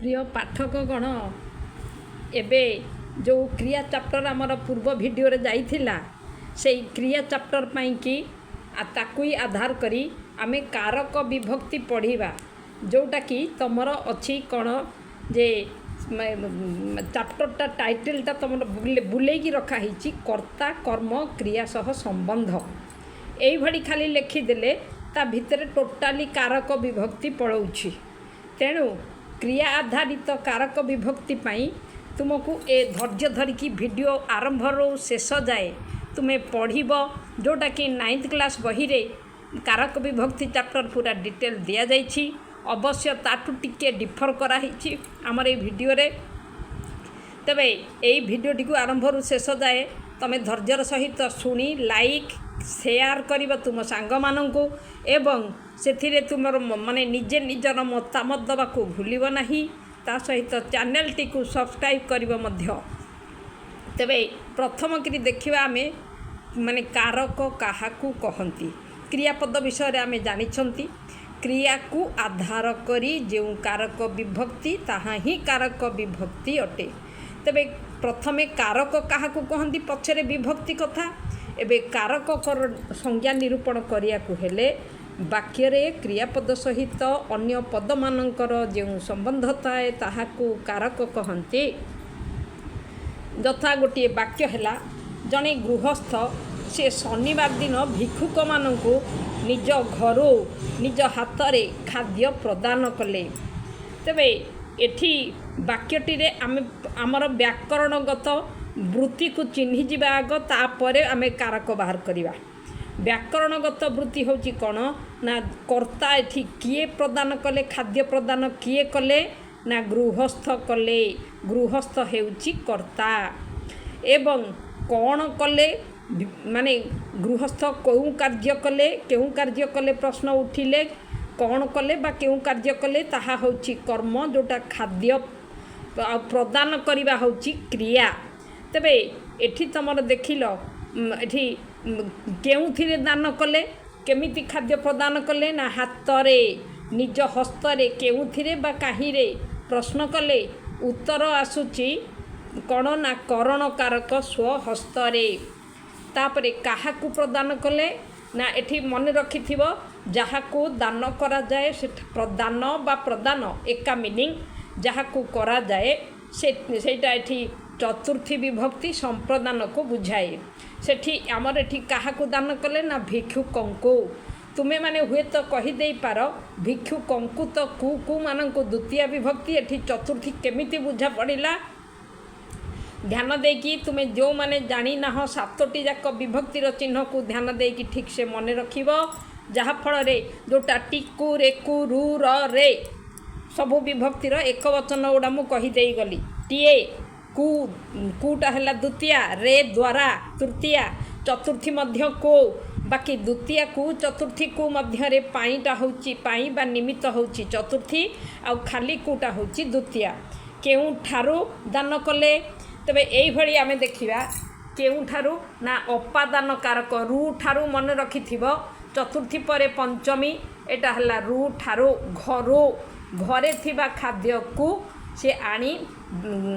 प्रिय पाठकगण एबे जो क्रिया चैप्टर आमर पूर्व वीडियो रे जाइथिला से क्रिया चैप्टर पाई कि ताकू आधार करी आमे कारक विभक्ति पढ़िबा जोटा कि तमर अच्छी कौन जे चैप्टरटा टाइटलटा तुम बुलेकी रखाही कर्ता कर्म क्रिया सह संबंध यही खाली लिखिदेले ता भितर टोटाली कारक विभक्ति पड़ौछि। तेणु क्रिया आधारित कारक विभक्ति पाई तुमको ए धैर्य धरिकी वीडियो आरंभ रो शेष जाए तुम्हें पढ़ब जोटा कि 9th क्लास बही रे कारक विभक्ति चैप्टर पूरा डिटेल दिया जाइछि। अवश्य ताठू टिके डिफर कराही आमर ये वीडियो रे। तबे यही वीडियोटी को आरंभ रू शेष जाए तुम्हें धैर्यर सहित शुणी लाइक शेयर कर तुम सांग मानू एवं से तुम माने निजे निजर मतामत दबा को भूलिब नहीं ता सहित चैनल टी को सब्सक्राइब करिबो मध्य। तबे प्रथम करी देखिबा आमे माने कारक काहाकू कहंती क्रियापद विषय रे आमे जानिछंती क्रिया को आधार करी जो कारक विभक्ति ताहा ही कारक विभक्ति अटे। तबे प्रथमे कारक काहाकू कहंती पछरे विभक्ति कथा एबे कारक संज्ञा निरूपण करिया को हेले वाक्य रे क्रियापद सहित अन्य पद मानकर जो संबंध थाए ताहाकू कारक कहंती। यथा गोटे वाक्य हैला जने गृहस्थ से शनिवार दिन भिक्षुक मानू निज घर निज हाथ रे खाद्य प्रदान कले। तेबे एठी वाक्यटी रे आमे आमर व्याकरणगत वृत्ति को चिन्हि जिबा आग तापरे आमे कारक बाहर करिबा। व्याकरणगत वृत्ति होची कौन ना कर्ता एठी किए प्रदान कले खाद्य प्रदान किए कले ना गृहस्थ कले गृहस्थ हेउची कर्ता एवं कौन कले माने गृहस्थ केउ कार्य कले प्रश्न उठिले कौन कले बा केउ कार्य कले ताहा होची कर्म जोटा खाद्य प्रदान करिबा होची क्रिया। तबे एठी तमर देखिल एठी केउथिरे दान कले केमिति खाद्य प्रदान कले ना हातरे निज हस्तरे केउथिरे बा काहीरे प्रश्न कले उत्तर आसुची कौन ना करण कारक स्वहस्तरे। तापरे काहाकू प्रदान कले ना एठी मन रखिथिबो जहाकू दान करा जाए से प्रदान बा प्रदान एका मीनिंग जहाकू करा जाए सेटा एठी चतुर्थी विभक्ति संप्रदान को बुझाए। सेठी आमर एठी काहाकू दान कले ना भिक्षुकंकु तुमे माने हुए तो कहीदे पार भिक्षुकंकु तो कु मानक द्वितीय विभक्ति एठी चतुर्थी केमिति बुझा पड़िला ध्यान देकी तुमे जो माने जानी ना 7टी जाक विभक्तिर चिन्ह को ध्यान देकी ठीक से मन रखिबो जहा फल रे जोटा टिकु रेकु रु र रे सबु विभक्तिर एक वचन गुड़ा मु कही देई गली टीए कुटा है द्वितीय रे द्वारा तृतीय चतुर्थी मध्य को बाकी द्वितीय को चतुर्थी को मध्य रे पाईटा होची पाई बा निमित्त होची चतुर्थी आ खाली कुटा होची द्वितीय केउ ठारू दान कले। तबे एई भली आमे देखिबा केउ ठारू ना अपादान कारक रु ठारू मन रखिथिबो चतुर्थी परे पंचमी एटा हला रु ठारू घरो घरे थिबा खाद्य को से आनी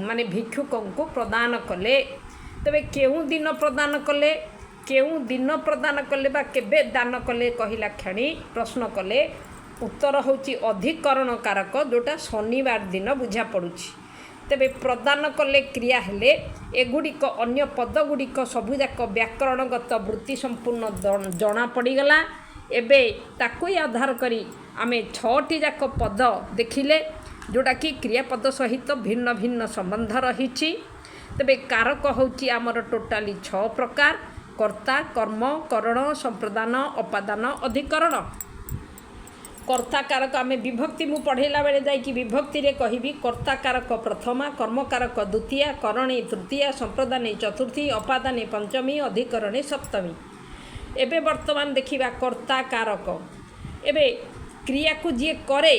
माने भिक्षुकंकु प्रदान कले। तबे केउ दिन प्रदान कले बा केबे दान कले कहिला क्षणी प्रश्न कले उत्तर होची अधिकरण कारक जोटा शनिवार दिन बुझा पड़ुछि। तेबे प्रदान कले क्रिया हेले एगुड़िक अन्य पद गुड़िक सबुजाक व्याकरणगत वृत्ति संपूर्ण जना पड़गला। एबे ताकू आधार करी आमे 6टी जाक पद देखिले जोटा कि क्रियापद सहित भिन्न भिन्न संबंध रही। तेबे कारक होची आमर टोटाली 6 प्रकार कर्ता कर्म करण संप्रदान अपादान अधिकरण। कर्ता कारक आमे विभक्ति मु पढ़ेला बेले जाई विभक्ति रे कहिबी कर्ता कारक प्रथमा कर्म कारक द्वितीय करणे तृतीय संप्रदाने चतुर्थी अपादाने पंचमी अधिकरणे सप्तमी। एबे वर्तमान देखिबा कर्ता कारक एबे क्रिया को जे करे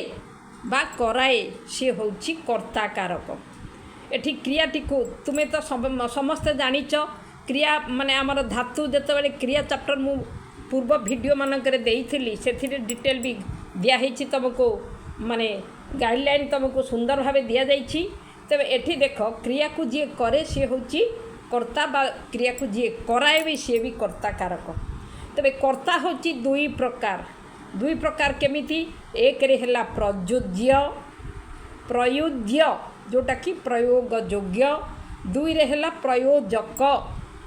बा कराए से होची कर्ता कारक। एठी क्रियाटी को तुमे तो समस्त जानिच क्रिया माने आमर धातु जते बेले क्रिया चैप्टर मु पूर्व वीडियो मानक रे देइथिली सेथिरे डिटेल भी दिया तुमको माने गाइडलाइन तुमको सुंदर भाव दि जाइए। तेरे एठी देख क्रिया को जी करे सी हूँ कर्ता बा क्रिया को जी कराए भी सी भी कर्ता कारक। तेरे कर्ता हूँ दुई प्रकार केमिति एक रे हला प्रयुज्य प्रयुज्य जोटा कि प्रयोग योग्य दुई रे हला प्रयोजक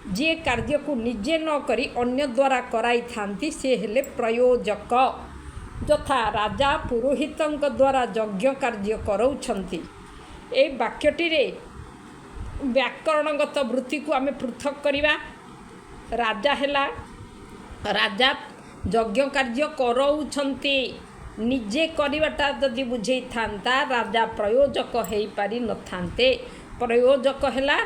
जी कार्य को निजे न करी अन्य द्वारा कराई थांती से हेले प्रयोजक। यथा राजा पुरोहितंक द्वारा यज्ञ कार्य कराउछंती। ए वाक्यटी रे व्याकरणगत वृत्ति को आमे पृथक करिबा। राजा हेला राजा यज्ञ कार्य कराउछंती निजे करवाटा जदि बुझे था राजा प्रयोजक हो पारि न थांते। प्रयोजक हेला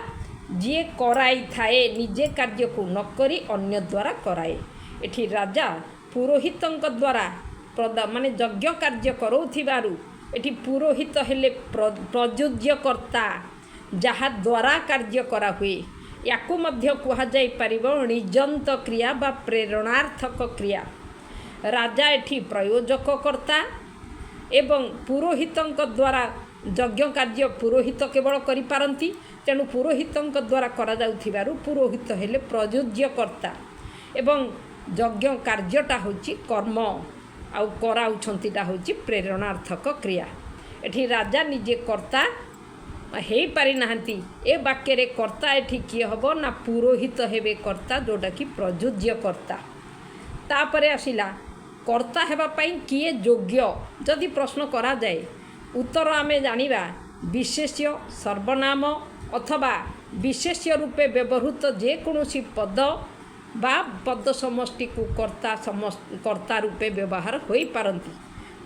जी कराई थाए निजे कार्य को न करी अन्य द्वारा कराए। एठी राजा पुरोहितंक द्वारा माने यज्ञ कार्य कराउथिबारु एठी पुरोहित हेले प्रयुज्यकर्ता जहा द्वारा कार्य करा हुए। याकू मध्य कहा जाई परिबो निजंत क्रिया बा प्रेरणार्थक क्रिया। राजा एठी प्रयोजक कर्ता एवं पुरोहितंक द्वारा यज्ञ कार्य पुरोहित केवल करि पारंती। तेणु पुरोहितंक द्वारा करा जाउथिबारु पुरोहित हेले प्रयुज्यकर्ता एवं यज्ञ कार्यटा होची कर्म आउ कराउछंतीटा होची प्रेरणार्थक क्रिया। एठी राजा निजे कर्ता हे पारि नाहंती। ए वाक्य रे कर्ता एठी किए हबो ना पुरोहित हेबे कर्ता जोटा कि प्रयुज्यकर्ता। तापरे आसिला कर्ता हेबा पई किए योग्य। जदि प्रश्न करा जाए उत्तर आमे जानिबा विशेष्य सर्वनाम अथवा विशेष्य रूपे व्यवहृत जे कोनोसी पद बा पद समष्टि को कर्ता रूपे व्यवहार होई पारंती।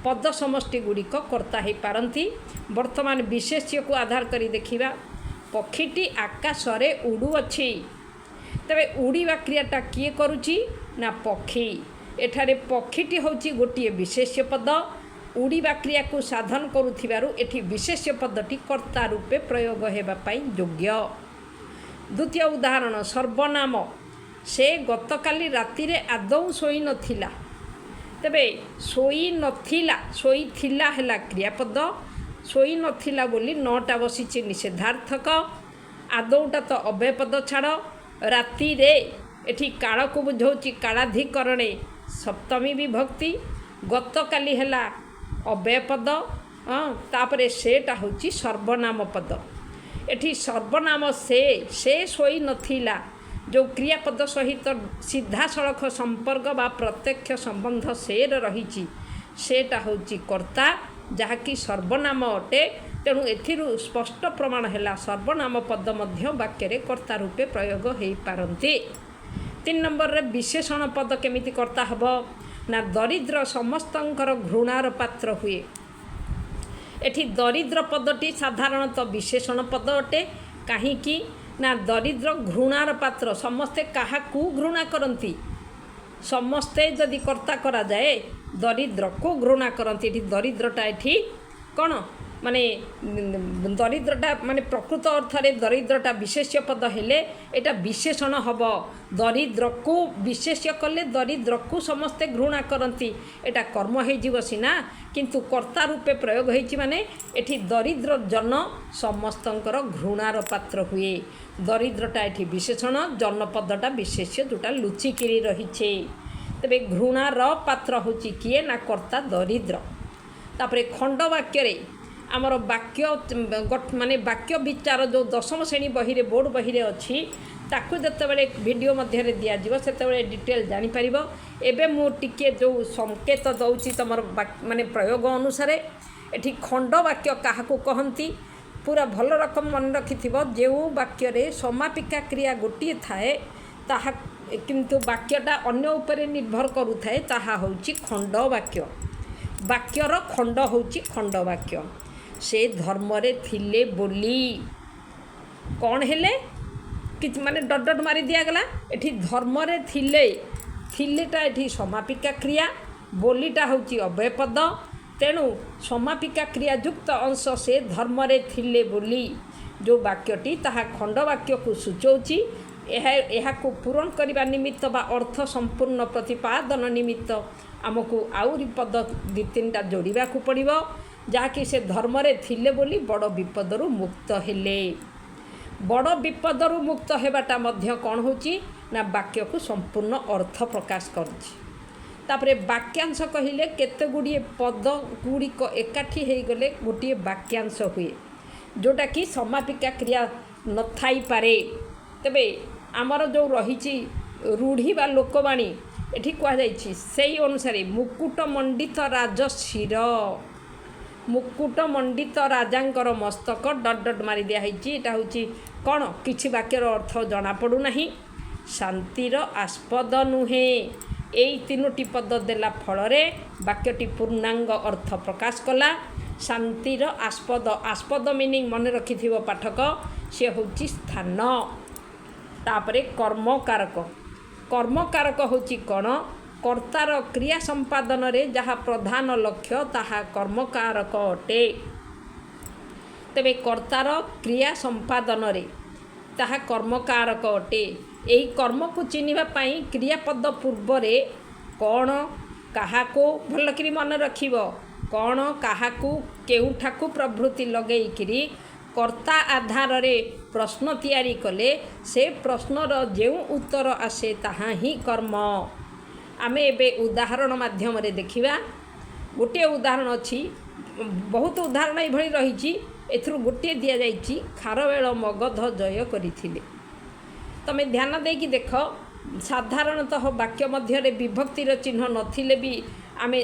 पद समष्टि गुड़िक कर्ता हो पारंती। वर्तमान विशेष्य को आधार करी देखिबा। पक्षीटी आकाश रे उड़ुअछि। तबे उड़ीबा क्रियाटा किए करुची ना पक्षी। एठारे पक्षीटी होची गोटिए विशेष्य पद। उड़ीबा क्रिया को साधन करुथिबारु एठी विशेष्य पदटी कर्ता रूपे प्रयोग हेबा पई योग्य। द्वितीय उदाहरण सर्वनाम से गतकाली राति रे आदौ सोई नथिला। तेबे सोई नथिला सोई थिला हेला क्रियापद। सोई नथिला बोली नटा बसिचे निषेधार्थक। आदौटा तो अव्ययपद छाड़। राति रे एठी काल को बुझौची कालाधिकरणे सप्तमी विभक्ति। गतकाली हेला अव्ययपद। तापरे सेटा होची सर्वनाम पद। एठी सर्वनाम से सोई नथिला जो क्रियापद सहित सीधा सड़क संपर्क बा प्रत्यक्ष संबंध सेर रही सेटा होची कर्ता जहाँकि सर्वनाम अटे। तेणु एथिरु स्पष्ट प्रमाण है सर्वनाम पद मध्य वाक्य रे कर्ता रूपे प्रयोग हो पारंती। 3 नंबर रे विशेषण पद केमिति कर्ता हबो ना दरिद्र समस्तंकर घृणार पात्र हुए। एठी दरिद्र पदटी साधारणतः विशेषण पद अटे। कहीं ना दरिद्र घृणार पात्र समस्ते क्या घृणा करती। समस्ते जदि कर्ता करा जाए दरिद्र को घृणा करती। दरिद्रटा एठी कौन माने दरिद्रटा माने प्रकृत अर्थ रे दरिद्रटा विशेष्य पद हेले एटा विशेषण हब। दरिद्र को विशेष्य कले दरिद्र को समस्ते घृणा करती। एटा कर्म हो जीव सीना किंतु कर्ता रूपे प्रयोग होइछि माने एठी दरिद्र जन समस्तंकर घृणार पात्र हुए। दरिद्रटा एठी विशेषण जनपदटा विशेष्य जोटा लुचिकिरी रहिछे। तबे घृणार पात्र होछि किए ना कर्ता दरिद्र। तापरे खंड वाक्य रे आमर वाक्य माने वाक्य विचार जो 10म श्रेणी बही रे बोर्ड बही रे अछि ताकू जतबेले वीडियो मध्य रे दिया जिवो सेतबेले डिटेल जानि परिबो। एबे मु टिके जो संकेत दउछि तमर माने प्रयोग अनुसार एठी खंड वाक्य काहाकू कहंती पूरा भल रकम मन रखिथिबो। जे वाक्य रे समापिका क्रिया गोटिए थाए ताहा किंतु वाक्यटा अन्य उपरे निर्भर करुथाए ताहा होउछि खंड वाक्य। वाक्यर खंड होउछि खंड वाक्य। से धर्म रे थिले बोली कौन हेले कि माने डट डट मारी दिया गला। एठी धर्म रे थिले थिलेटा एठी समापिका क्रिया बोलीटा होउछि अव्ययपद। तेणु समापिका क्रिया युक्त अंश से धर्म रे थिले बोली जो वाक्यटी ताहा खंड वाक्य को सूचौछि। यह को पूरण करने निमित्त बा अर्थ संपूर्ण प्रतिपादन निमित्त आमको आउरी पद 2-3टा जोड़ाक पड़ो। ଯାହାକି ସେ ଧର୍ମରେ ଥିଲେ ବୋଲି ବଡ଼ ବିପଦରୁ ମୁକ୍ତ ହେଲେ। ବଡ଼ ବିପଦରୁ ମୁକ୍ତ ହେବାଟା ମଧ୍ୟ କ'ଣ ହେଉଛି ନା ବାକ୍ୟକୁ ସମ୍ପୂର୍ଣ୍ଣ ଅର୍ଥ ପ୍ରକାଶ କରୁଛି। ତାପରେ ବାକ୍ୟାଂଶ କହିଲେ କେତେ ଗୁଡ଼ିଏ ପଦ ଗୁଡ଼ିକ ଏକାଠି ହୋଇଗଲେ ଗୋଟିଏ ବାକ୍ୟାଂଶ ହୁଏ, ଯେଉଁଟାକି ସମାପିକା କ୍ରିୟା ନଥାଇପାରେ। ତେବେ ଆମର ଯେଉଁ ରହିଛି ରୂଢ଼ି ବା ଲୋକବାଣୀ ଏଠି କୁହାଯାଇଛି, ସେହି ଅନୁସାରେ ମୁକୁଟ ମଣ୍ଡିତ ରାଜ ଶିର, ମୁକୁଟ ମଣ୍ଡିତ ରାଜାଙ୍କର ମସ୍ତକ ଡଟ୍ ଡଟ୍ ମାରି ଦିଆହେଇଛି। ଏଇଟା ହେଉଛି କ'ଣ? କିଛି ବାକ୍ୟର ଅର୍ଥ ଜଣାପଡ଼ୁନାହିଁ। ଶାନ୍ତିର ଆସ୍ପଦ ନୁହେଁ। ଏଇ ତିନୋଟି ପଦ ଦେଲା ଫଳରେ ବାକ୍ୟଟି ପୂର୍ଣ୍ଣାଙ୍ଗ ଅର୍ଥ ପ୍ରକାଶ କଲା। ଶାନ୍ତିର ଆସ୍ପଦ, ଆସ୍ପଦ ମିନିଂ ମନେ ରଖିଥିବ ପାଠକ, ସେ ହେଉଛି ସ୍ଥାନ। ତାପରେ କର୍ମକାରକ, କର୍ମକାରକ ହେଉଛି କ'ଣ? କର୍ତ୍ତାର କ୍ରିୟା ସମ୍ପାଦନରେ ଯାହା ପ୍ରଧାନ ଲକ୍ଷ୍ୟ ତାହା କର୍ମକାରକ ଅଟେ। ତେବେ କର୍ତ୍ତାର କ୍ରିୟା ସମ୍ପାଦନରେ ତାହା କର୍ମକାରକ ଅଟେ। ଏହି କର୍ମକୁ ଚିହ୍ନିବା ପାଇଁ କ୍ରିୟାପଦ ପୂର୍ବରେ କ'ଣ, କାହାକୁ, ଭଲକରି ମନେ ରଖିବ, କ'ଣ, କାହାକୁ, କେଉଁଠାକୁ ପ୍ରଭୃତି ଲଗେଇକିରି କର୍ତ୍ତା ଆଧାରରେ ପ୍ରଶ୍ନ ତିଆରି କଲେ ସେ ପ୍ରଶ୍ନର ଯେଉଁ ଉତ୍ତର ଆସେ ତାହା ହିଁ କର୍ମ। ଆମେ ଏବେ ଉଦାହରଣ ମାଧ୍ୟମରେ ଦେଖିବା। ଗୋଟିଏ ଉଦାହରଣ ଅଛି, ବହୁତ ଉଦାହରଣ ଏଭଳି ରହିଛି, ଏଥିରୁ ଗୋଟିଏ ଦିଆଯାଇଛି, ଖାରବେଳ ମଗଧ ଜୟ କରିଥିଲେ। ତୁମେ ଧ୍ୟାନ ଦେଇକି ଦେଖ, ସାଧାରଣତଃ ବାକ୍ୟ ମଧ୍ୟରେ ବିଭକ୍ତିର ଚିହ୍ନ ନଥିଲେ ବି ଆମେ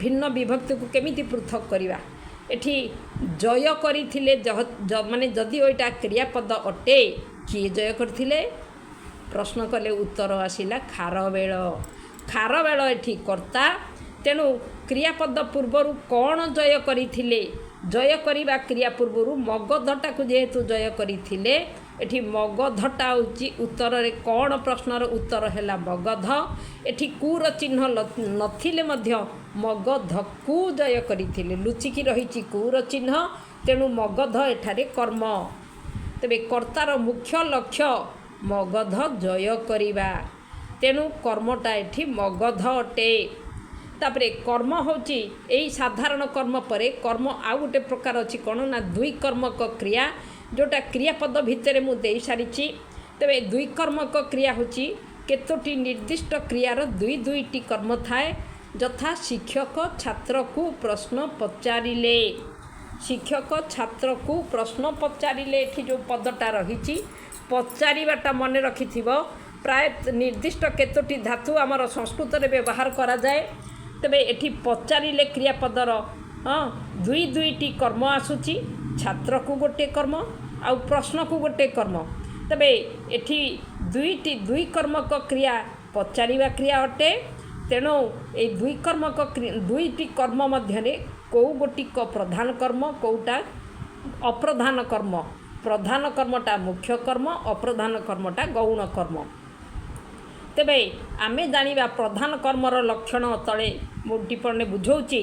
ଭିନ୍ନ ବିଭକ୍ତିକୁ କେମିତି ପୃଥକ କରିବା? ଏଠି ଜୟ କରିଥିଲେ, ମାନେ ଯଦିଓ ଏଇଟା କ୍ରିୟାପଦ ଅଟେ, କିଏ ଜୟ କରିଥିଲେ? ପ୍ରଶ୍ନ କଲେ ଉତ୍ତର ଆସିଲା ଖାରବେଳ। ଖାରବେଳ ଏଠି କର୍ତ୍ତା, ତେଣୁ କ୍ରିୟାପଦ ପୂର୍ବରୁ କ'ଣ ଜୟ କରିଥିଲେ? ଜୟ କରିବା କ୍ରିୟା ପୂର୍ବରୁ ମଗଧଟାକୁ ଯେହେତୁ ଜୟ କରିଥିଲେ, ଏଠି ମଗଧଟା ହେଉଛି ଉତ୍ତରରେ କ'ଣ? ପ୍ରଶ୍ନର ଉତ୍ତର ହେଲା ମଗଧ। ଏଠି କୁର ଚିହ୍ନ ନଥିଲେ ମଧ୍ୟ ମଗଧକୁ ଜୟ କରିଥିଲେ, ଲୁଚିକି ରହିଛି କୁର ଚିହ୍ନ, ତେଣୁ ମଗଧ ଏଠାରେ କର୍ମ। ତେବେ କର୍ତ୍ତାର ମୁଖ୍ୟ ଲକ୍ଷ୍ୟ ମଗଧ ଜୟ କରିବା, ତେଣୁ କର୍ମଟା ଏଠି ମଗଧ ଅଟେ। ତାପରେ କର୍ମ ହେଉଛି ଏଇ ସାଧାରଣ କର୍ମ ପରେ କର୍ମ ଆଉ ଗୋଟେ ପ୍ରକାର ଅଛି, କ'ଣ ନା ଦୁଇ କର୍ମକ କ୍ରିୟା, ଯେଉଁଟା କ୍ରିୟାପଦ ଭିତରେ ମୁଁ ଦେଇସାରିଛି। ତେବେ ଦୁଇ କର୍ମକ କ୍ରିୟା ହେଉଛି କେତୋଟି ନିର୍ଦ୍ଦିଷ୍ଟ କ୍ରିୟାର ଦୁଇଟି କର୍ମ ଥାଏ, ଯଥା ଶିକ୍ଷକ ଛାତ୍ରକୁ ପ୍ରଶ୍ନ ପଚାରିଲେ। ଶିକ୍ଷକ ଛାତ୍ରକୁ ପ୍ରଶ୍ନ ପଚାରିଲେ, ଏଠି ଯେଉଁ ପଦଟା ରହିଛି ପଚାରିବାଟା ମନେ ରଖିଥିବ, ପ୍ରାୟ ନିର୍ଦ୍ଦିଷ୍ଟ କେତୋଟି ଧାତୁ ଆମର ସଂସ୍କୃତରେ ବ୍ୟବହାର କରାଯାଏ। ତେବେ ଏଠି ପଚାରିଲେ କ୍ରିୟାପଦର ଦୁଇଟି କର୍ମ ଆସୁଛି, ଛାତ୍ରକୁ ଗୋଟିଏ କର୍ମ ଆଉ ପ୍ରଶ୍ନକୁ ଗୋଟିଏ କର୍ମ। ତେବେ ଏଠି ଦୁଇ କର୍ମକ କ୍ରିୟା ପଚାରିବା କ୍ରିୟା ଅଟେ। ତେଣୁ এই ଦୁଇଟି କର୍ମ ମଧ୍ୟରେ କେଉଁ ଗୋଟିକ ପ୍ରଧାନ କର୍ମ, କେଉଁଟା ଅପ୍ରଧାନ କର୍ମ? ପ୍ରଧାନ କର୍ମଟା ମୁଖ୍ୟ କର୍ମ, ଅପ୍ରଧାନ କର୍ମଟା ଗୌଣ କର୍ମ। ତେବେ ଆମେ ଜାଣିବା ପ୍ରଧାନ କର୍ମର ଲକ୍ଷଣ ତଳେ ମୁଁ ଟିପ୍ପଣୀରେ ବୁଝାଉଛି,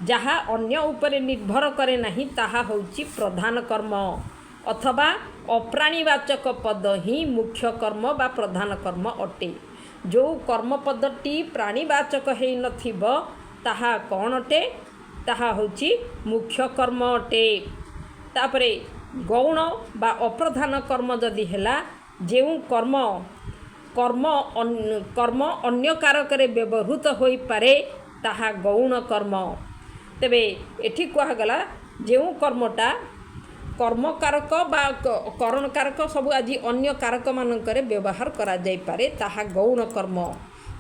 ଯାହା ଅନ୍ୟ ଉପରେ ନିର୍ଭର କରେ ନାହିଁ ତାହା ହେଉଛି ପ୍ରଧାନ କର୍ମ, ଅଥବା ଅପ୍ରାଣୀବାଚକ ପଦ ହିଁ ମୁଖ୍ୟ କର୍ମ ବା ପ୍ରଧାନ କର୍ମ ଅଟେ। ଯେଉଁ କର୍ମପଦଟି ପ୍ରାଣୀବାଚକ ହୋଇନଥିବ ତାହା କ'ଣ ଅଟେ? ତାହା ହେଉଛି ମୁଖ୍ୟ କର୍ମ ଅଟେ। ତାପରେ ଗୌଣ ବା ଅପ୍ରଧାନ କର୍ମ ଯଦି ହେଲା, ଯେଉଁ କର୍ମ ଅନ୍ୟ କାରକରେ ବ୍ୟବହୃତ ହୋଇପାରେ ତାହା ଗୌଣ କର୍ମ। ତେବେ ଏଠି କୁହାଗଲା ଯେଉଁ କର୍ମଟା କର୍ମକାରକ ବା କରଣକାରକ ସବୁ ଆଜି ଅନ୍ୟ କାରକମାନଙ୍କରେ ବ୍ୟବହାର କରାଯାଇପାରେ ତାହା ଗୌଣ କର୍ମ,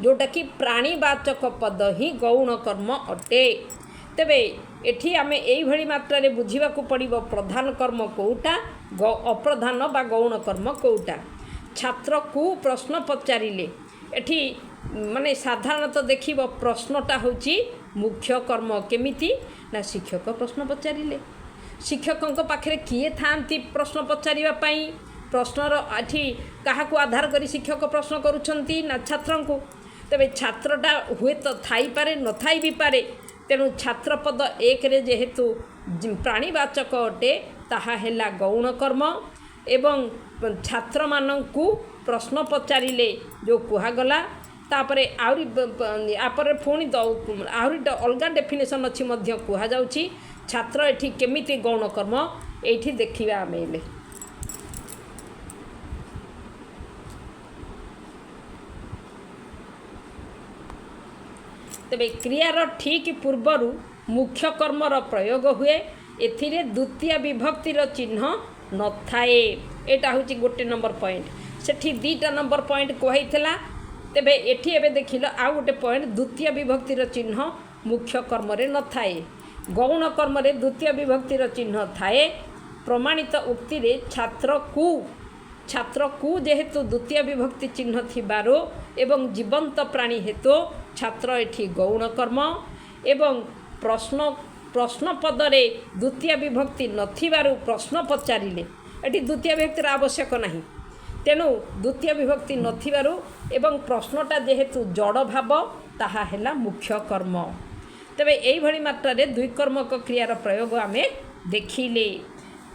ଯେଉଁଟାକି ପ୍ରାଣୀବାଚକ ପଦ ହିଁ ଗୌଣ କର୍ମ ଅଟେ। ତେବେ ଏଠି ଆମେ ଏଇଭଳି ମାତ୍ରାରେ ବୁଝିବାକୁ ପଡ଼ିବ ପ୍ରଧାନ କର୍ମ କେଉଁଟା, ଅପ୍ରଧାନ ବା ଗୌଣ କର୍ମ କେଉଁଟା। ଛାତ୍ରକୁ ପ୍ରଶ୍ନ ପଚାରିଲେ, ଏଠି ମାନେ ସାଧାରଣତଃ ଦେଖିବ ପ୍ରଶ୍ନଟା ହେଉଛି ମୁଖ୍ୟ କର୍ମ। କେମିତି ନା ଶିକ୍ଷକ ପ୍ରଶ୍ନ ପଚାରିଲେ, ଶିକ୍ଷକଙ୍କ ପାଖରେ କିଏ ଥାଆନ୍ତି ପ୍ରଶ୍ନ ପଚାରିବା ପାଇଁ? ପ୍ରଶ୍ନର ଏଠି କାହାକୁ ଆଧାର କରି ଶିକ୍ଷକ ପ୍ରଶ୍ନ କରୁଛନ୍ତି ନା ଛାତ୍ରଙ୍କୁ। ତେବେ ଛାତ୍ରଟା ହୁଏତ ଥାଇପାରେ ନଥାଇ ବି ପାରେ, ତେଣୁ ଛାତ୍ରପଦ ଏକରେ ଯେହେତୁ ପ୍ରାଣୀବାଚକ ଅଟେ ତାହା ହେଲା ଗୌଣ କର୍ମ। ଏବଂ ଛାତ୍ରମାନଙ୍କୁ ପ୍ରଶ୍ନ ପଚାରିଲେ ଯେଉଁ କୁହାଗଲା, ତାପରେ ଆହୁରି ପୁଣି ଆହୁରି ଅଲଗା ଡେଫିନେସନ୍ ଅଛି ମଧ୍ୟ କୁହାଯାଉଛି। ଛାତ୍ର ଏଠି କେମିତି ଗୌଣ କର୍ମ ଏଇଠି ଦେଖିବା ଆମେ ହେଲେ। ତେବେ କ୍ରିୟାର ଠିକ୍ ପୂର୍ବରୁ ମୁଖ୍ୟ କର୍ମର ପ୍ରୟୋଗ ହୁଏ। ଏଥିରେ ଦ୍ୱିତୀୟ ବିଭକ୍ତିର ଚିହ୍ନ ନଥାଏ। ଏଇଟା ହେଉଛି ଗୋଟେ ନମ୍ବର ପଏଣ୍ଟ। ସେଠି ଦୁଇଟା ନମ୍ବର ପଏଣ୍ଟ କୁହାଇଥିଲା। ତେବେ ଏଠି ଏବେ ଦେଖିଲ ଆଉ ଗୋଟେ ପଏଣ୍ଟ, ଦ୍ୱିତୀୟ ବିଭକ୍ତିର ଚିହ୍ନ ମୁଖ୍ୟ କର୍ମରେ ନଥାଏ। ଗୌଣ କର୍ମରେ ଦ୍ୱିତୀୟ ବିଭକ୍ତିର ଚିହ୍ନ ଥାଏ। ପ୍ରମାଣିତ ଉକ୍ତିରେ ଛାତ୍ରକୁ ଯେହେତୁ ଦ୍ୱିତୀୟ ବିଭକ୍ତି ଚିହ୍ନ ଥିବାରୁ ଏବଂ ଜୀବନ୍ତ ପ୍ରାଣୀ ହେତୁ ଛାତ୍ର ଏଠି ଗୌଣ କର୍ମ ଏବଂ ପ୍ରଶ୍ନ ପଦରେ ଦ୍ୱିତୀୟ ବିଭକ୍ତି ନଥିବାରୁ ପ୍ରଶ୍ନ ପଚାରିଲେ ଏଠି ଦ୍ୱିତୀୟ ବିଭକ୍ତିର ଆବଶ୍ୟକ ନାହିଁ। ତେଣୁ ଦ୍ୱିତୀୟ ବିଭକ୍ତି ନଥିବାରୁ ଏବଂ ପ୍ରଶ୍ନଟା ଯେହେତୁ ଜଡ଼ ଭାବ ତାହା ହେଲା ମୁଖ୍ୟ କର୍ମ। ତେବେ ଏଇଭଳି ମାତ୍ରାରେ ଦ୍ୱିକର୍ମକ କ୍ରିୟାର ପ୍ରୟୋଗ ଆମେ ଦେଖିଲେ।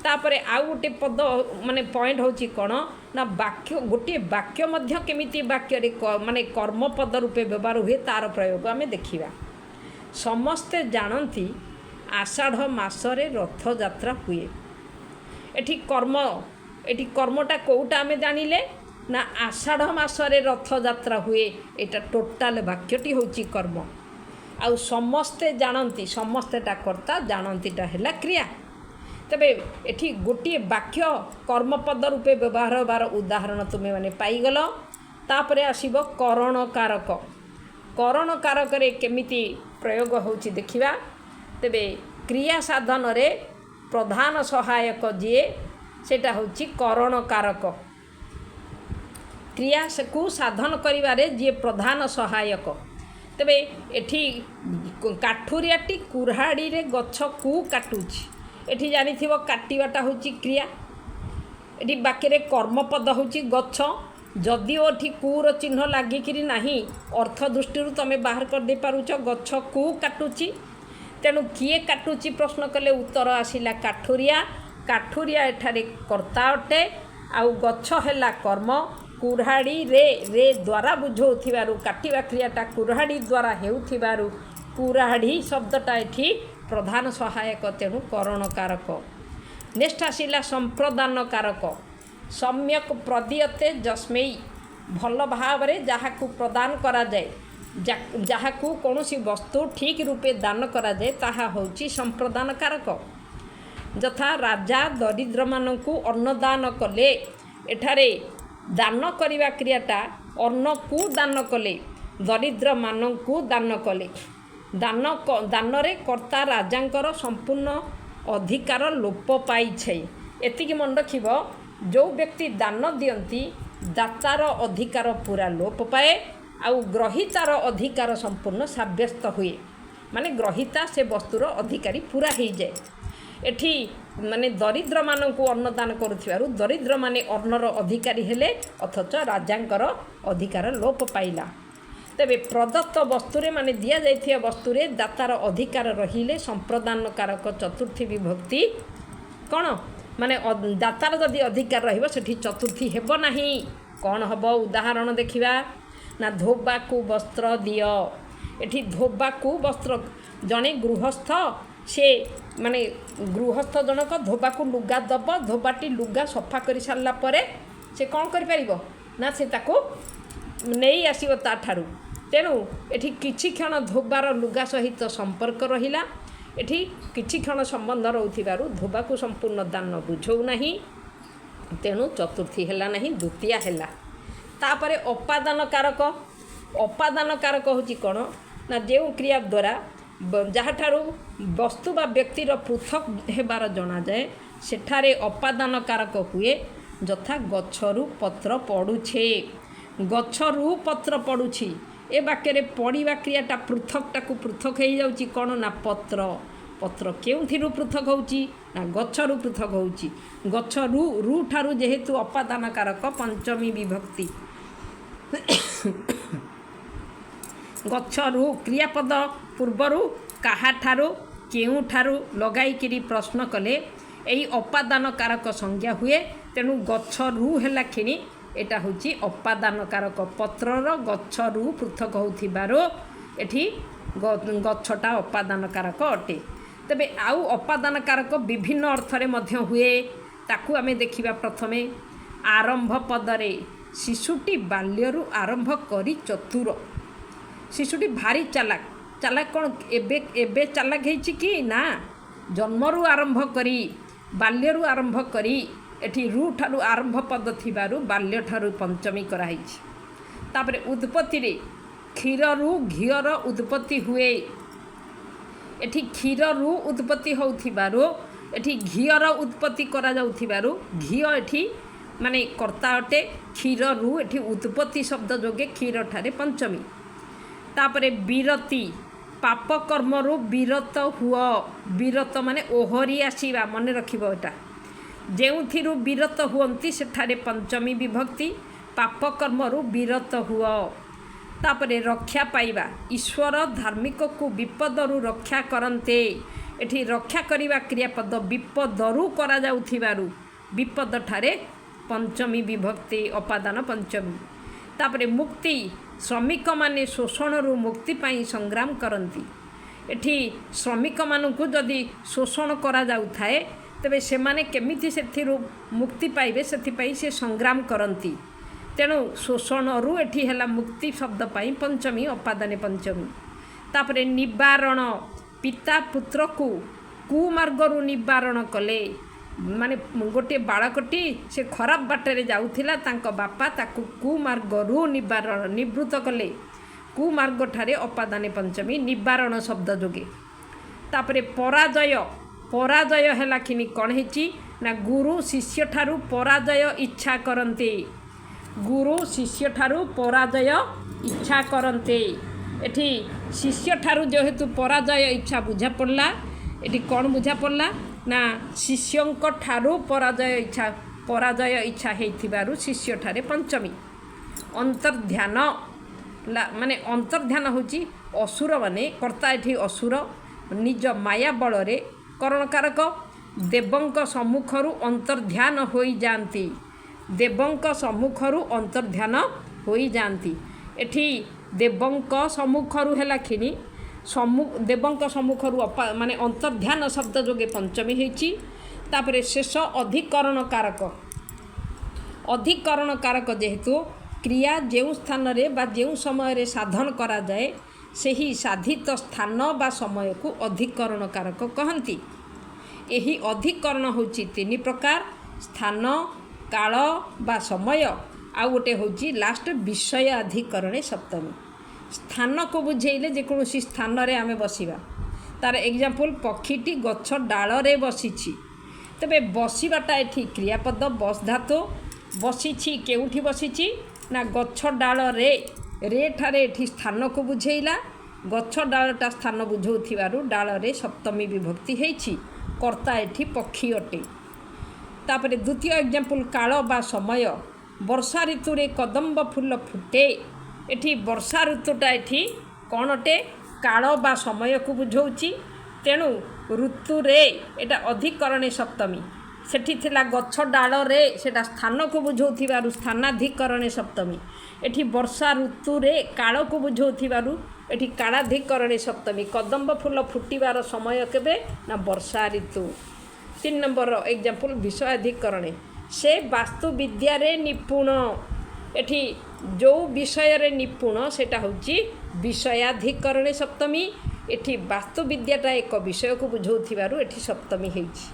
ତାପରେ ଆଉ ଗୋଟେ ପଦ ମାନେ ପଏଣ୍ଟ ହେଉଛି କ'ଣ ନା ବାକ୍ୟ, ଗୋଟିଏ ବାକ୍ୟ ମଧ୍ୟ କେମିତି ବାକ୍ୟରେ ମାନେ କର୍ମପଦ ରୂପେ ବ୍ୟବହାର ହୁଏ ତା'ର ପ୍ରୟୋଗ ଆମେ ଦେଖିବା। ସମସ୍ତେ ଜାଣନ୍ତି ଆଷାଢ଼ ମାସରେ ରଥଯାତ୍ରା ହୁଏ। ଏଠି କର୍ମଟା କେଉଁଟା ଆମେ ଜାଣିଲେ ନା ଆଷାଢ଼ ମାସରେ ରଥଯାତ୍ରା ହୁଏ। ଏଇଟା ଟୋଟାଲ ବାକ୍ୟଟି ହେଉଛି କର୍ମ। ଆଉ ସମସ୍ତେ ଜାଣନ୍ତି, ସମସ୍ତେଟା କର୍ତ୍ତା, ଜାଣନ୍ତିଟା ହେଲା କ୍ରିୟା। ତେବେ ଏଠି ଗୋଟିଏ ବାକ୍ୟ କର୍ମପଦ ରୂପେ ବ୍ୟବହାର ହେବାର ଉଦାହରଣ ତୁମେମାନେ ପାଇଗଲ। ତାପରେ ଆସିବ କରଣ କାରକ। କରଣ କାରକରେ କେମିତି ପ୍ରୟୋଗ ହେଉଛି ଦେଖିବା। ତେବେ କ୍ରିୟା ସାଧନରେ ପ୍ରଧାନ ସହାୟକ ଯିଏ ସେଇଟା ହେଉଛି କରଣ କାରକ। କ୍ରିୟାକୁ ସାଧନ କରିବାରେ ଯିଏ ପ୍ରଧାନ ସହାୟକ। ତେବେ ଏଠି କାଠୁରିଆଟି କୁରାଢ଼ୀରେ ଗଛକୁ କାଟୁଛି। ଏଠି ଜାଣିଥିବ କାଟିବାଟା ହେଉଛି କ୍ରିୟା। ଏଠି ବାକ୍ୟରେ କର୍ମପଦ ହେଉଛି ଗଛ। ଯଦିଓ ଏଠି କୁର ଚିହ୍ନ ଲାଗିକିରି ନାହିଁ, ଅର୍ଥ ଦୃଷ୍ଟିରୁ ତୁମେ ବାହାର କରିଦେଇ ପାରୁଛ ଗଛକୁ କାଟୁଛି। ତେଣୁ କିଏ କାଟୁଛି ପ୍ରଶ୍ନ କଲେ ଉତ୍ତର ଆସିଲା କାଠୁରିଆ। କାଠୁରିଆ ଏଠାରେ କର୍ତ୍ତା ଅଟେ। ଆଉ ଗଛ ହେଲା କର୍ମ। କୁରାଢ଼ୀ ରେ ଦ୍ୱାରା ବୁଝାଉଥିବାରୁ କାଟିବା କ୍ରିୟାଟା କୁରାଢ଼ୀ ଦ୍ୱାରା ହେଉଥିବାରୁ କୁରାଢ଼ୀ ଶବ୍ଦଟା ଏଠି ପ୍ରଧାନ ସହାୟକ, ତେଣୁ କରଣ କାରକ। ନେକ୍ସଟ ଆସିଲା ସମ୍ପ୍ରଦାନ କାରକ। ସମ୍ୟକ ପ୍ରଦୀୟତେ ଯସ୍ମୈ, ଭଲ ଭାବରେ ଯାହାକୁ ପ୍ରଦାନ କରାଯାଏ, ଯାହାକୁ କୌଣସି ବସ୍ତୁ ଠିକ୍ ରୂପେ ଦାନ କରାଯାଏ ତାହା ହେଉଛି ସମ୍ପ୍ରଦାନ କାରକ। ଯଥା ରାଜା ଦରିଦ୍ରମାନଙ୍କୁ ଅନ୍ନଦାନ କଲେ। ଏଠାରେ ଦାନ କରିବା କ୍ରିୟାଟା ଅନ୍ନକୁ ଦାନ କଲେ, ଦରିଦ୍ରମାନଙ୍କୁ ଦାନ କଲେ। ଦାନରେ କର୍ତ୍ତା ରାଜାଙ୍କର ସମ୍ପୂର୍ଣ୍ଣ ଅଧିକାର ଲୋପ ପାଇছে। ଏତିକି ମନେ ରଖିବ, ଯେଉଁ ବ୍ୟକ୍ତି ଦାନ ଦିଅନ୍ତି ଦାତାର ଅଧିକାର ପୁରା ଲୋପ ପାଏ ଆଉ ଗ୍ରହିତାର ଅଧିକାର ସମ୍ପୂର୍ଣ୍ଣ ସାବ୍ୟସ୍ତ ହୁଏ। ମାନେ ଗ୍ରହିତା ସେ ବସ୍ତୁର ଅଧିକାରୀ ପୁରା ହେଇଯାଏ। ଏଠି ମାନେ ଦରିଦ୍ରମାନଙ୍କୁ ଅନ୍ନଦାନ କରୁଥିବାରୁ ଦରିଦ୍ରମାନେ ଅନ୍ନର ଅଧିକାରୀ ହେଲେ, ଅଥଚ ରାଜାଙ୍କର ଅଧିକାର ଲୋପ ପାଇଲା। ତେବେ ପ୍ରଦତ୍ତ ବସ୍ତୁରେ ମାନେ ଦିଆଯାଇଥିବା ବସ୍ତୁରେ ଦାତାର ଅଧିକାର ରହିଲେ ସମ୍ପ୍ରଦାନ କାରକ ଚତୁର୍ଥୀ ବିଭକ୍ତି କ'ଣ ମାନେ ଦାତାର ଯଦି ଅଧିକାର ରହିବ ସେଠି ଚତୁର୍ଥୀ ହେବ ନାହିଁ। କ'ଣ ହେବ ଉଦାହରଣ ଦେଖିବା ନା ଧୋବାକୁ ବସ୍ତ୍ର ଦିଅ। ଏଠି ଧୋବାକୁ ବସ୍ତ୍ର, ଜଣେ ଗୃହସ୍ଥ, ସେ ମାନେ ଗୃହସ୍ଥ ଜଣକ ଧୋବାକୁ ଲୁଗା ଦେବ। ଧୋବାଟି ଲୁଗା ସଫା କରି ସାରିଲା ପରେ ସେ କ'ଣ କରିପାରିବ ନା ସେ ତାକୁ ନେଇ ଆସିବ ତାଠାରୁ। ତେଣୁ ଏଠି କିଛି କ୍ଷଣ ଧୋବାର ଲୁଗା ସହିତ ସମ୍ପର୍କ ରହିଲା। ଏଠି କିଛି କ୍ଷଣ ସମ୍ବନ୍ଧ ରହୁଥିବାରୁ ଧୋବାକୁ ସମ୍ପୂର୍ଣ୍ଣ ଦାନ ବୁଝଉ ନାହିଁ, ତେଣୁ ଚତୁର୍ଥୀ ହେଲା ନାହିଁ, ଦ୍ୱିତୀୟା ହେଲା। ତାପରେ ଅପାଦାନ କାରକ। ଅପାଦାନ କାରକ ହେଉଛି କ'ଣ ନା ଯେଉଁ କ୍ରିୟା ଦ୍ୱାରା ଯାହାଠାରୁ ବସ୍ତୁ ବା ବ୍ୟକ୍ତିର ପୃଥକ ହେବାର ଜଣାଯାଏ ସେଠାରେ ଅପାଦାନ କାରକ ହୁଏ। ଯଥା ଗଛରୁ ପତ୍ର ପଡ଼ୁଛେ। ଗଛରୁ ପତ୍ର ପଡ଼ୁଛି, ଏ ବାକ୍ୟରେ ପଡ଼ିବା କ୍ରିୟାଟା ପୃଥକଟାକୁ ପୃଥକ ହେଇଯାଉଛି କ'ଣ ନା ପତ୍ର। ପତ୍ର କେଉଁଥିରୁ ପୃଥକ ହେଉଛି ନା ଗଛରୁ ପୃଥକ ହେଉଛି। ଗଛରୁ ଠାରୁ ଯେହେତୁ ଅପାଦାନ କାରକ ପଞ୍ଚମୀ ବିଭକ୍ତି। ଗଛରୁ କ୍ରିୟାପଦ ପୂର୍ବରୁ କାହାଠାରୁ କେଉଁଠାରୁ ଲଗାଇକିରି ପ୍ରଶ୍ନ କଲେ ଏହି ଅପାଦାନ କାରକ ସଂଜ୍ଞା ହୁଏ। ତେଣୁ ଗଛରୁ ହେଲା କ୍ଷଣି ଏଇଟା ହେଉଛି ଅପାଦାନ କାରକ। ପତ୍ରର ଗଛରୁ ପୃଥକ ହେଉଥିବାରୁ ଏଠି ଗଛଟା ଅପାଦାନ କାରକ ଅଟେ। तेबे आउ अपादान कारक विभिन्न अर्थरे मध्य हुए ताकू आमे देखिबा। प्रथमे आरंभ पदरे शिशुटी बाल्यरू आरंभ करी चतुर। शिशुटी भारी चालाक। चालाक कौन एबे चालाक है कि ना जन्मरू आरंभ करी बाल्यरू आरंभ करी एठी रू ठारू आरंभ पद थिबारु बाल्य ठारू पंचमी कराई। तापरे उत्पत्ति रे क्षीररू घीर उत्पत्ति हुए। एठी क्षीररू उत्पत्ति होउथिबारु एठी घीर उत्पत्ति करा जाउथिबारु घी एठी माने कर्ता अटे। क्षीररू एठी उत्पत्ति शब्द जोगे क्षीर ठारे पंचमी। तापरे विरति पाप कर्मरू विरत हुआ। विरत माने ओहरी आसीबा मने रखिबो। एटा जेउथिरू विरत हुअंती सेठारे पंचमी विभक्ति पाप कर्मरू विरत हुआ। तापरे रक्षा पाइबा ईश्वर धार्मिक को विपदरू रक्षा करन्ते। एठी रक्षा करिबा क्रियापद विपदरू करा जाउथिबारु विपद ठारे पंचमी विभक्ति अपादान पंचमी। तापरे मुक्ति श्रमिक माने शोषणरू मुक्ति पाई संग्राम करन्ती। एठी श्रमिक मानकु जदि शोषण करा जाउथाए तेबे सेमाने केमिति सेथिरु मुक्ति पाइबे सेथिपाई से संग्राम करन्ती। तेणु शोषणरू एठी हैला मुक्ति शब्द पाई पंचमी अपादाने पंचमी। तापरे निवारण पिता पुत्र को कुमार्गरू निवारण कले। माने गोटे बालकटी से खराब बाटरे जाउथिला तांको बापा ताकू कुमार्गरू निवारण निवृत्त कले। कुमार्ग ठारे अपादाने पंचमी निवारण शब्द जोगे। तापरे पराजय पराजय हैला किनी कौन हेची ना गुरु शिष्य ठारू पराजय इच्छा करन्ते। गुरु शिष्य ठारू पराजय इच्छा करन्ते। एठी शिष्य ठारू जेहेतु पराजय इच्छा बुझा पड़ला। एठी कौन बुझा पड़ला ना शिष्यंक ठारू पराजय इच्छा हेथिबारु शिष्य ठारे पंचमी। अंतर्ध्यान माने अंतर्ध्यान होची असुर माने कर्ता। एठी असुर निज माया बलरे करणकारक देवंक सम्मुखरू अंतर्ध्यान होई जाती। देवंक सम्मुखरू अंतर्ध्यान होई जाती। एठी देवंक सम्मुखरू हैला खिनी देवंक सम्मुखरू माने अंतर्ध्यान शब्द जोगे पंचमी हेची। तापरे शेष अधिकरण कारक। अधिकरण कारक जेहेतु क्रिया जो स्थान रे बा जो समय रे साधन करा जाए सेही साधित स्थान बा समय को अधिकरण कारक कहंती। एही अधिकरण होची तीन प्रकार स्थान काल बा समय आ गोटे होची लास्ट विषय अधिकरण सप्तमी। स्थान को बुझेइले जेकोसी स्थान रे आमे बसिबा। तार एग्जांपल पक्षीटी गछ डाल रे बसिछि। तबे बसिबाटा एठी क्रियापद बस धातु बसिछि केउठी बसिछि ना गछ डाल रे ठारे एठी स्थान को बुझेइला। गछ डालटा स्थान बुझौथिबारु डाल रे सप्तमी विभक्ति हेछि। कर्ता एठी पक्षी अटे। तापरे द्वितीय एग्जांपल काल बा समय वर्षा ऋतु रे कदम्ब फूल फुटे। एठी वर्षा ऋतुटा एठी कौन अटे काल बा समय को बुझौछि। तेणु ऋतु रे एटा अधिकरण सप्तमी। सेठी थिला गछ डाल रे सेटा स्थान को बुझौथिबारु स्थानाधिकरण सप्तमी। एठी वर्षा ऋतु रे काल को बुझौथिबारु एठी कालाधिकरण सप्तमी। कदम्ब फूल फुटिबार समय केबे ना वर्षा ऋतु। 3 नंबर एग्जांपल विषयाधिकरण से वास्तु विद्या रे निपुण। एठी जो विषय रे निपुण सेटा होची विषयाधिकरण सप्तमी। एठी वास्तु विद्याटा एक विषय को बुझौथिबारु एठी सप्तमी हेछि।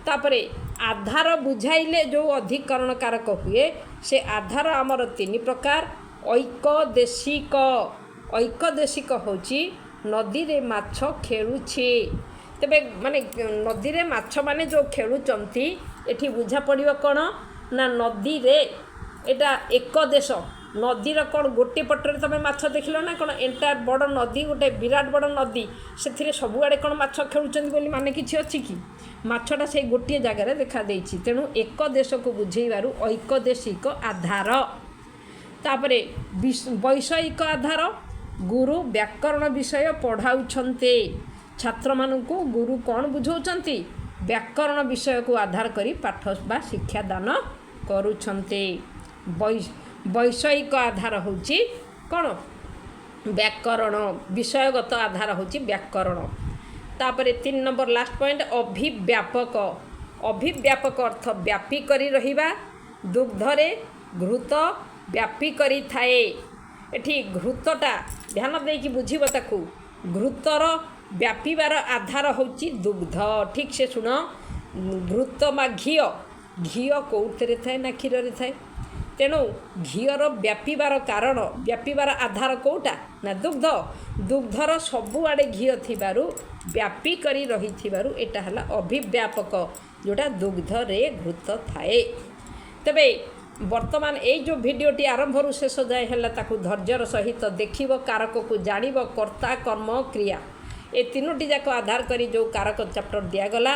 तापरे आधार बुझाइले जो अधिकरण कारक हुए से आधार आमर 3 प्रकार। ऐकदेशिक ऐकदेशिक होची नदी रे माछ खेलुछे। तेबे माने नदी रे माछ माने जो खेलुचंती एठी बुझा पड़िबो कोन ना नदी रे एटा एक देश। नदीर कौन गोटे पटरे तुम माछ देखिल ना कौन एंटायर बड़ नदी गोटे विराट बड़ नदी से सबुआड़े कौन माछ खेलुंट बोली माने किसी अच्छी कि माछटा से गोटे जगार देखा देछि। तेणु एक देश को बुझेबारु ऐकदेशिक आधार। तापरे वैषयिक आधार गुरु व्याकरण विषय पढ़ाउछन्ते। छात्र मानकु गुरु कौन बुझौछन्ति व्याकरण विषय को आधार करी पाठ बा शिक्षा दान करुछन्ते। वैषयिक आधार होची कौन व्याकरण विषयगत आधार होची व्याकरण। तापर 3 नंबर लास्ट पॉइंट अभिव्यापक। अभिव्यापक अर्थ व्यापी करी रहिबा। दुग्धरे घृत व्यापी करी थाए। एठी घृतटा ध्यान देकी बुझिब ताकू। घृतर व्यापीबार आधार होची दुग्ध। ठीक से सुन, घृत मा घी घी कौथे थाए ना क्षीर रे थाए। तेणु घीर व्यापीबार कारण व्यापीबार आधार कौटा ना दुग्ध। दुग्धर सबुआड़े घी थिबारु व्यापी करी रही थिबारु एटा हला अभिव्यापक, जोटा दुग्ध रे घृत थाए। तबे वर्तमान ये जो भिडियोटी आरंभ रु शेष जाए है ताकू धैर्यर सहित देखिब, कारक को जानिब, कर्ता कर्म क्रिया ए तीनोटी जाक आधार करी जो कारक चैप्टर दिगला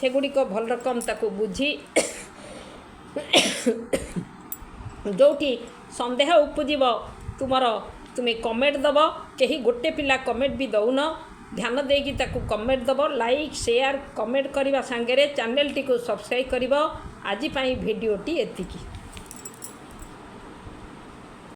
सेगुड़िक भल रकम ताकू बुझी जोटी संदेह उपजीव तुम्हें कमेंट दब। कहीं गोटे पिला कमेंट भी दौन, ध्यान देकी ताकू कमेंट दब। लाइक शेयर कमेंट करने सांगे चैनल टी को सब्सक्राइब कर। आज भिडियोटी एतिकी।